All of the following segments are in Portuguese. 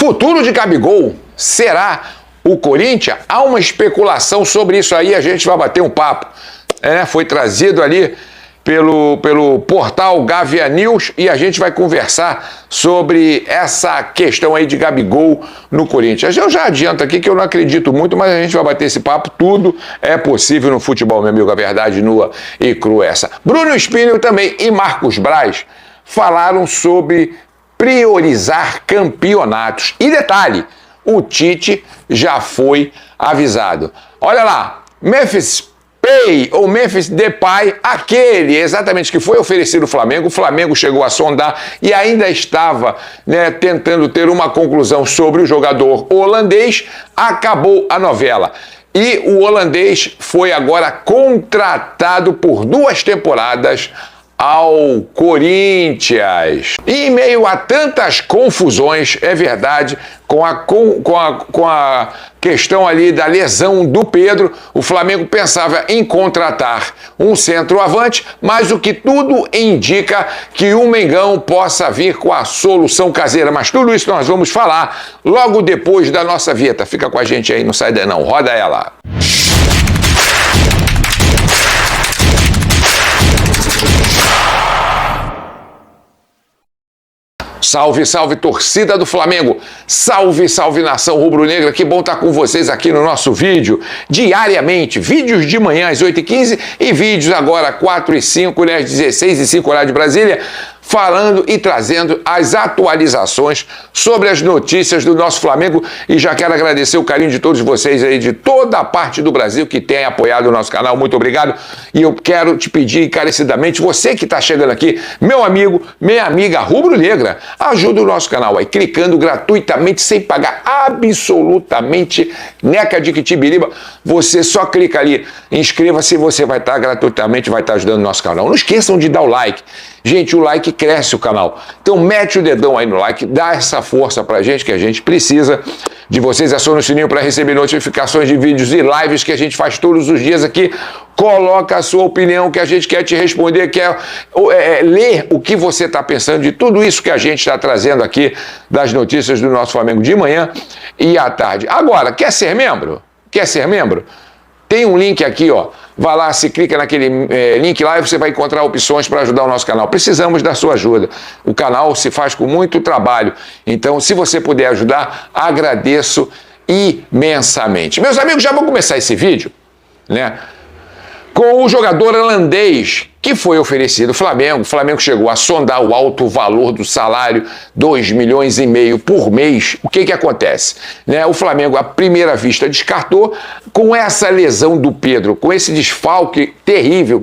futuro de Gabigol será o Corinthians? Há uma especulação sobre isso aí, a gente vai bater um papo. Foi trazido ali pelo portal Gavia News e a gente vai conversar sobre essa questão aí de Gabigol no Corinthians. Eu já adianto aqui que eu não acredito muito, mas a gente vai bater esse papo. Tudo é possível no futebol, meu amigo, a verdade nua e crua essa. Bruno Spinel também e Marcos Braz falaram sobre priorizar campeonatos. E detalhe, o Tite já foi avisado. Olha lá, Memphis Depay, aquele exatamente que foi oferecido ao Flamengo, o Flamengo chegou a sondar e ainda estava tentando ter uma conclusão sobre o jogador holandês, acabou a novela. E o holandês foi agora contratado por 2 temporadas ao Corinthians. E em meio a tantas confusões, é verdade, com a questão ali da lesão do Pedro, o Flamengo pensava em contratar um centroavante, mas o que tudo indica que o Mengão possa vir com a solução caseira. Mas tudo isso nós vamos falar logo depois da nossa vinheta. Fica com a gente aí, não sai daí não, roda ela. Salve, salve, torcida do Flamengo! Salve, salve, nação rubro-negra! Que bom estar com vocês aqui no nosso vídeo. Diariamente, vídeos de manhã às 8h15 e vídeos agora 4h05, às 16h05, horário de Brasília, falando e trazendo as atualizações sobre as notícias do nosso Flamengo. E já quero agradecer o carinho de todos vocês aí, de toda a parte do Brasil que tem apoiado o nosso canal. Muito obrigado. E eu quero te pedir encarecidamente, você que está chegando aqui, meu amigo, minha amiga rubro-negra, ajuda o nosso canal aí, clicando gratuitamente, sem pagar absolutamente neca de quitibiriba. Você só clica ali, inscreva-se, você vai estar gratuitamente, vai estar ajudando o nosso canal. Não esqueçam de dar o like. Gente, o like cresce o canal. Então mete o dedão aí no like, dá essa força pra gente, que a gente precisa de vocês. Aciona o sininho para receber notificações de vídeos e lives que a gente faz todos os dias aqui. Coloca a sua opinião, que a gente quer te responder, quer ler o que você está pensando de tudo isso que a gente está trazendo aqui das notícias do nosso Flamengo de manhã e à tarde. Agora, quer ser membro? Quer ser membro? Tem um link aqui, ó. Vai lá, se clica naquele link lá e você vai encontrar opções para ajudar o nosso canal. Precisamos da sua ajuda. O canal se faz com muito trabalho. Então, se você puder ajudar, agradeço imensamente. Meus amigos, já vou começar esse vídeo, com o jogador holandês que foi oferecido ao Flamengo. O Flamengo chegou a sondar o alto valor do salário, 2,5 milhões por mês. O que acontece? O Flamengo, à primeira vista, descartou. Com essa lesão do Pedro, com esse desfalque terrível,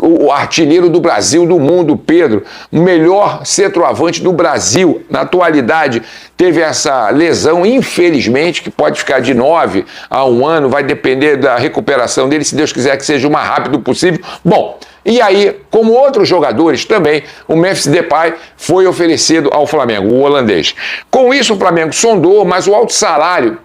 o artilheiro do Brasil, do mundo, Pedro, o melhor centroavante do Brasil, na atualidade, teve essa lesão, infelizmente, que pode ficar de 9 a 1 ano, vai depender da recuperação dele, se Deus quiser que seja o mais rápido possível. Bom, e aí, como outros jogadores também, o Memphis Depay foi oferecido ao Flamengo, o holandês. Com isso, o Flamengo sondou, mas o alto salário,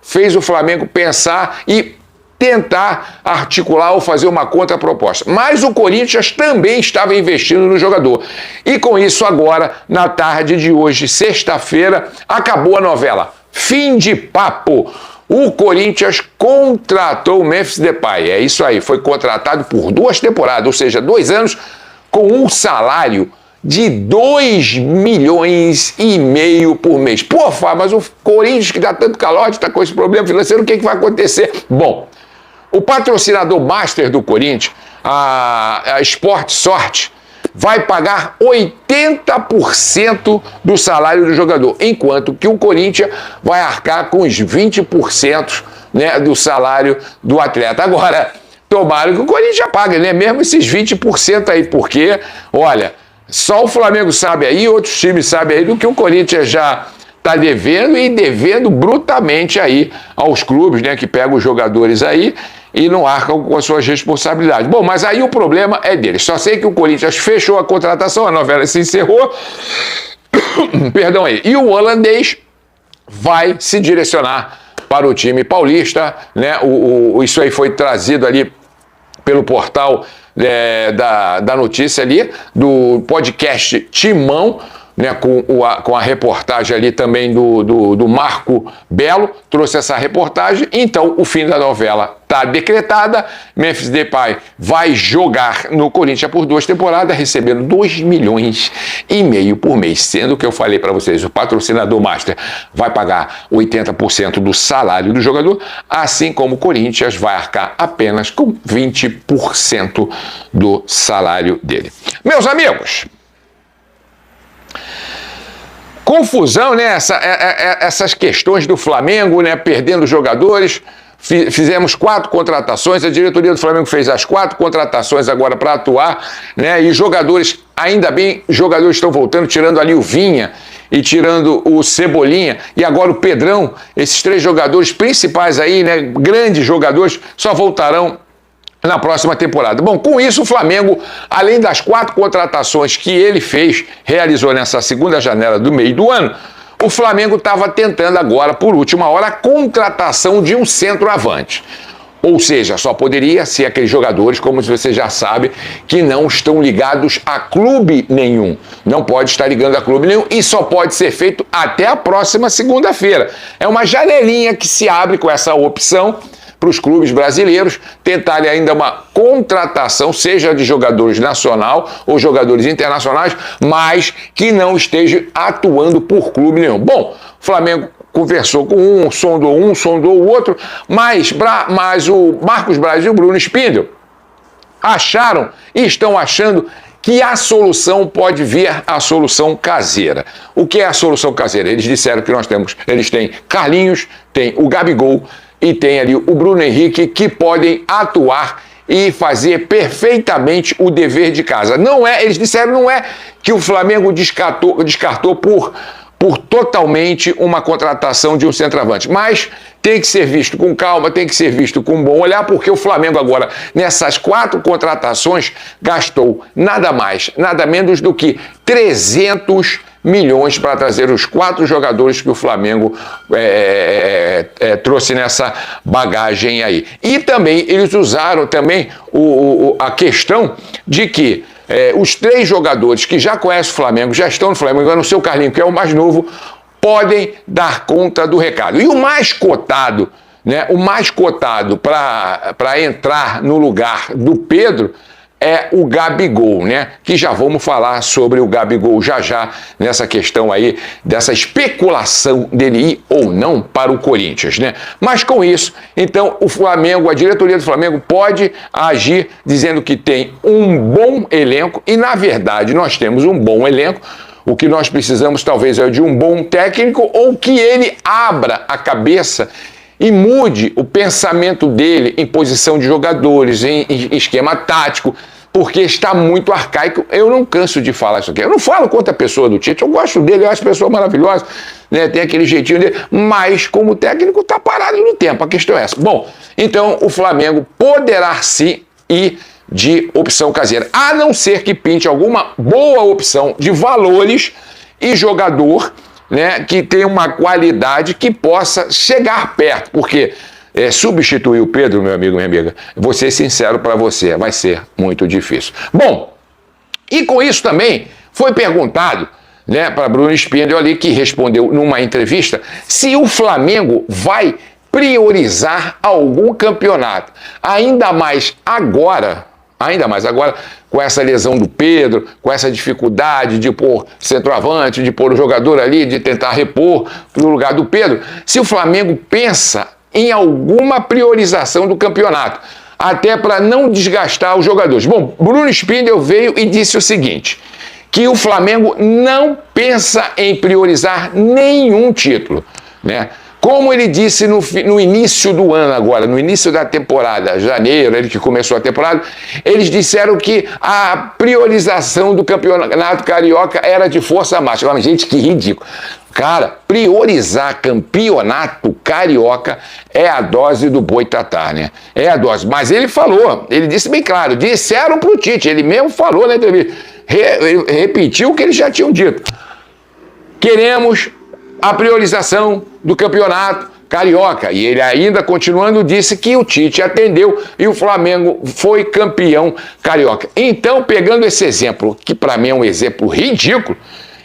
fez o Flamengo pensar e tentar articular ou fazer uma contraproposta. Mas o Corinthians também estava investindo no jogador. E com isso, agora, na tarde de hoje, sexta-feira, acabou a novela. Fim de papo. O Corinthians contratou o Memphis Depay. É isso aí, foi contratado por 2 temporadas, ou seja, 2 anos, com um salário de 2,5 milhões por mês. Pô, Fábio, mas o Corinthians que dá tanto calote, está com esse problema financeiro, o que vai acontecer? Bom, o patrocinador master do Corinthians, a Sport Sorte, vai pagar 80% do salário do jogador, enquanto que o Corinthians vai arcar com os 20% do salário do atleta. Agora, tomara que o Corinthians pague, mesmo esses 20% aí, porque, olha, só o Flamengo sabe aí, outros times sabem aí do que o Corinthians já está devendo e devendo brutalmente aí aos clubes, que pegam os jogadores aí e não arcam com as suas responsabilidades. Bom, mas aí o problema é deles. Só sei que o Corinthians fechou a contratação, a novela se encerrou, perdão aí, e o holandês vai se direcionar para o time paulista, isso aí foi trazido ali pelo portal da notícia ali, do podcast Timão. né, com a reportagem ali também do Marco Belo, trouxe essa reportagem. Então, o fim da novela está decretada. Memphis Depay vai jogar no Corinthians por 2 temporadas, recebendo 2,5 milhões por mês, sendo que eu falei para vocês, o patrocinador master vai pagar 80% do salário do jogador, assim como o Corinthians vai arcar apenas com 20% do salário dele. Meus amigos, confusão, né? Essas questões do Flamengo, né? Perdendo jogadores. Fizemos 4 contratações, a diretoria do Flamengo fez as 4 contratações agora para atuar, né? E jogadores, ainda bem, jogadores estão voltando, tirando ali o Vinha e tirando o Cebolinha, e agora o Pedrão. Esses 3 jogadores principais aí, né? Grandes jogadores, só voltarão na próxima temporada. Bom, com isso o Flamengo, além das 4 contratações que ele realizou nessa segunda janela do meio do ano, o Flamengo estava tentando agora, por última hora, a contratação de um centroavante. Ou seja, só poderia ser aqueles jogadores, como você já sabe, que não estão ligados a clube nenhum. Não pode estar ligando a clube nenhum e só pode ser feito até a próxima segunda-feira. É uma janelinha que se abre com essa opção para os clubes brasileiros tentarem ainda uma contratação, seja de jogadores nacional ou jogadores internacionais, mas que não esteja atuando por clube nenhum. Bom, o Flamengo conversou com um, sondou o outro, mas o Marcos Braz e o Bruno Spindel acharam e estão achando que a solução pode vir a solução caseira. O que é a solução caseira? Eles disseram que eles têm Carlinhos, tem o Gabigol, e tem ali o Bruno Henrique, que podem atuar e fazer perfeitamente o dever de casa. Eles disseram, não é que o Flamengo descartou por totalmente uma contratação de um centroavante, mas tem que ser visto com calma, tem que ser visto com um bom olhar, porque o Flamengo agora, nessas 4 contratações, gastou nada mais, nada menos do que 300 milhões para trazer os 4 jogadores que o Flamengo trouxe nessa bagagem aí. E também eles usaram também a questão de que os 3 jogadores que já conhecem o Flamengo, já estão no Flamengo, agora no seu Carlinho, que é o mais novo, podem dar conta do recado. E o mais cotado, né, para entrar no lugar do Pedro é o Gabigol, né? Que já vamos falar sobre o Gabigol já nessa questão aí, dessa especulação dele ir ou não para o Corinthians, né? Mas com isso, então, o Flamengo, a diretoria do Flamengo pode agir dizendo que tem um bom elenco, e na verdade nós temos um bom elenco. O que nós precisamos talvez é de um bom técnico, ou que ele abra a cabeça e mude o pensamento dele em posição de jogadores, em esquema tático, porque está muito arcaico. Eu não canso de falar isso aqui. Eu não falo contra a pessoa do Tite, eu gosto dele, eu acho a pessoa maravilhosa, né? Tem aquele jeitinho dele, mas como técnico está parado no tempo, a questão é essa. Bom, então o Flamengo poderá sim ir de opção caseira, a não ser que pinte alguma boa opção de valores e jogador, né, que tem uma qualidade que possa chegar perto, porque substituir o Pedro, meu amigo, minha amiga, vou ser sincero para você, vai ser muito difícil. Bom, e com isso também foi perguntado, né, para Bruno Spindel ali, que respondeu numa entrevista, se o Flamengo vai priorizar algum campeonato, ainda mais agora, com essa lesão do Pedro, com essa dificuldade de pôr centroavante, de pôr o jogador ali, de tentar repor no lugar do Pedro, se o Flamengo pensa em alguma priorização do campeonato, até para não desgastar os jogadores. Bom, Bruno Spindel veio e disse o seguinte, que o Flamengo não pensa em priorizar nenhum título, né? Como ele disse no início do ano agora, no início da temporada, janeiro, ele que começou a temporada, eles disseram que a priorização do campeonato carioca era de força máxima. Mas, gente, que ridículo. Cara, priorizar campeonato carioca é a dose do boitatá, né? É a dose. Mas ele falou, ele disse bem claro, disseram pro Tite, ele mesmo falou na entrevista, repetiu o que eles já tinham dito. Queremos a priorização do campeonato carioca. E ele ainda, continuando, disse que o Tite atendeu e o Flamengo foi campeão carioca. Então, pegando esse exemplo, que para mim é um exemplo ridículo,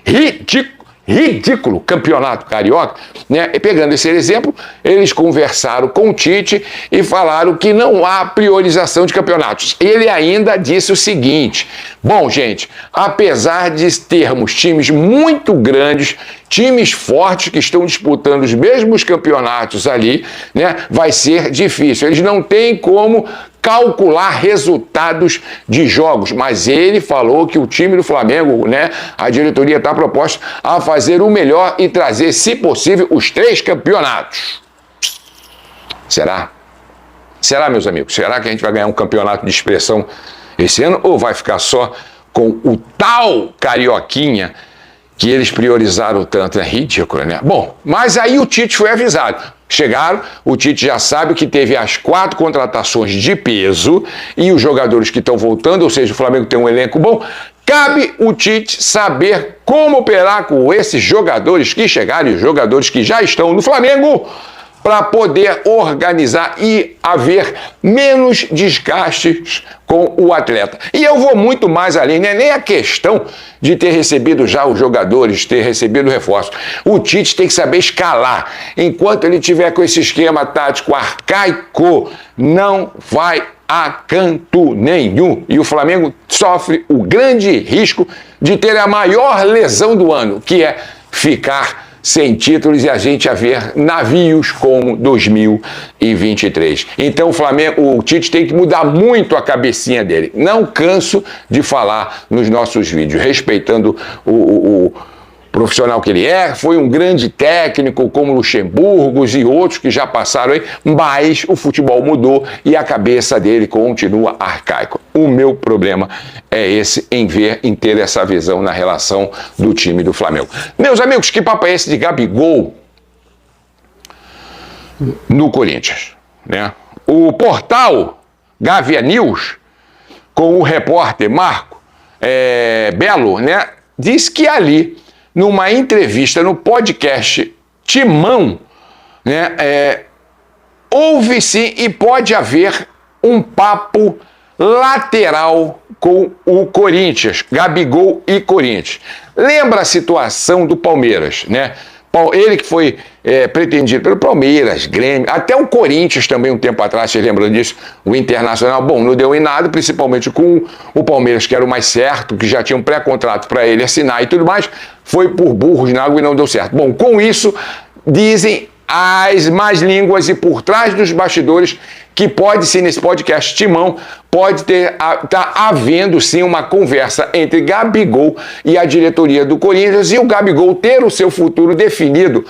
ridículo campeonato carioca, né? E pegando esse exemplo, eles conversaram com o Tite e falaram que não há priorização de campeonatos. Ele ainda disse o seguinte: bom, gente, apesar de termos times muito grandes, times fortes que estão disputando os mesmos campeonatos ali, né, vai ser difícil. Eles não têm como calcular resultados de jogos, mas ele falou que o time do Flamengo, né, a diretoria está proposta a fazer o melhor e trazer, se possível, os 3 campeonatos. Será? Será, meus amigos? Será que a gente vai ganhar um campeonato de expressão esse ano ou vai ficar só com o tal carioquinha que eles priorizaram tanto? É ridículo, né? Bom, mas aí o Tite foi avisado. Chegaram, o Tite já sabe que teve as 4 contratações de peso e os jogadores que estão voltando, ou seja, o Flamengo tem um elenco bom. Cabe o Tite saber como operar com esses jogadores que chegaram e os jogadores que já estão no Flamengo para poder organizar e haver menos desgastes com o atleta. E eu vou muito mais além, não é nem a questão de ter recebido já os jogadores, ter recebido reforço. O Tite tem que saber escalar. Enquanto ele tiver com esse esquema tático arcaico, não vai a canto nenhum. E o Flamengo sofre o grande risco de ter a maior lesão do ano, que é ficar sem títulos e a gente a ver navios como 2023. Então o Tite tem que mudar muito a cabecinha dele. Não canso de falar nos nossos vídeos, respeitando o profissional que ele é, foi um grande técnico como Luxemburgo e outros que já passaram aí, mas o futebol mudou e a cabeça dele continua arcaica. O meu problema é esse, em ter essa visão na relação do time do Flamengo. Meus amigos, que papo é esse de Gabigol no Corinthians, né? O portal Gávea News, com o repórter Marco Belo, né, diz que ali, numa entrevista no podcast Timão, né, houve sim e pode haver um papo lateral com o Corinthians, Gabigol e Corinthians. Lembra a situação do Palmeiras, né? Ele que foi pretendido pelo Palmeiras, Grêmio, até o Corinthians também um tempo atrás, vocês lembram disso? O Internacional, bom, não deu em nada, principalmente com o Palmeiras, que era o mais certo, que já tinha um pré-contrato para ele assinar e tudo mais, foi por burros na água e não deu certo. Bom, com isso, dizem as más línguas e por trás dos bastidores que pode sim, nesse podcast Timão, pode tá havendo sim uma conversa entre Gabigol e a diretoria do Corinthians e o Gabigol ter o seu futuro definido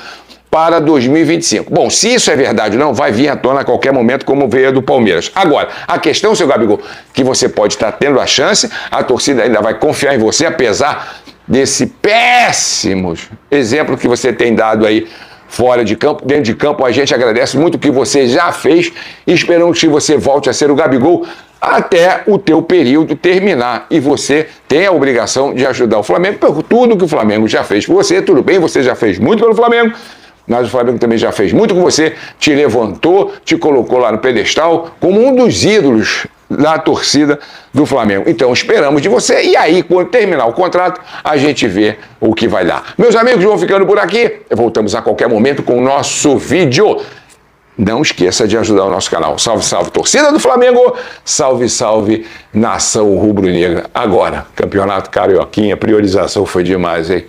para 2025. Bom, se isso é verdade ou não, vai vir à tona a qualquer momento, como veio a do Palmeiras. Agora, a questão, seu Gabigol, que você pode estar tendo a chance, a torcida ainda vai confiar em você, apesar desse péssimo exemplo que você tem dado aí fora de campo. Dentro de campo, a gente agradece muito o que você já fez e esperamos que você volte a ser o Gabigol até o teu período terminar. E você tem a obrigação de ajudar o Flamengo por tudo que o Flamengo já fez por você. Tudo bem, você já fez muito pelo Flamengo, mas o Flamengo também já fez muito com você, te levantou, te colocou lá no pedestal como um dos ídolos da torcida do Flamengo. Então esperamos de você e aí, quando terminar o contrato, a gente vê o que vai dar. Meus amigos, vão ficando por aqui. Voltamos a qualquer momento com o nosso vídeo. Não esqueça de ajudar o nosso canal. Salve, salve, torcida do Flamengo. Salve, salve, nação rubro-negra. Agora, campeonato carioquinha, priorização foi demais, hein?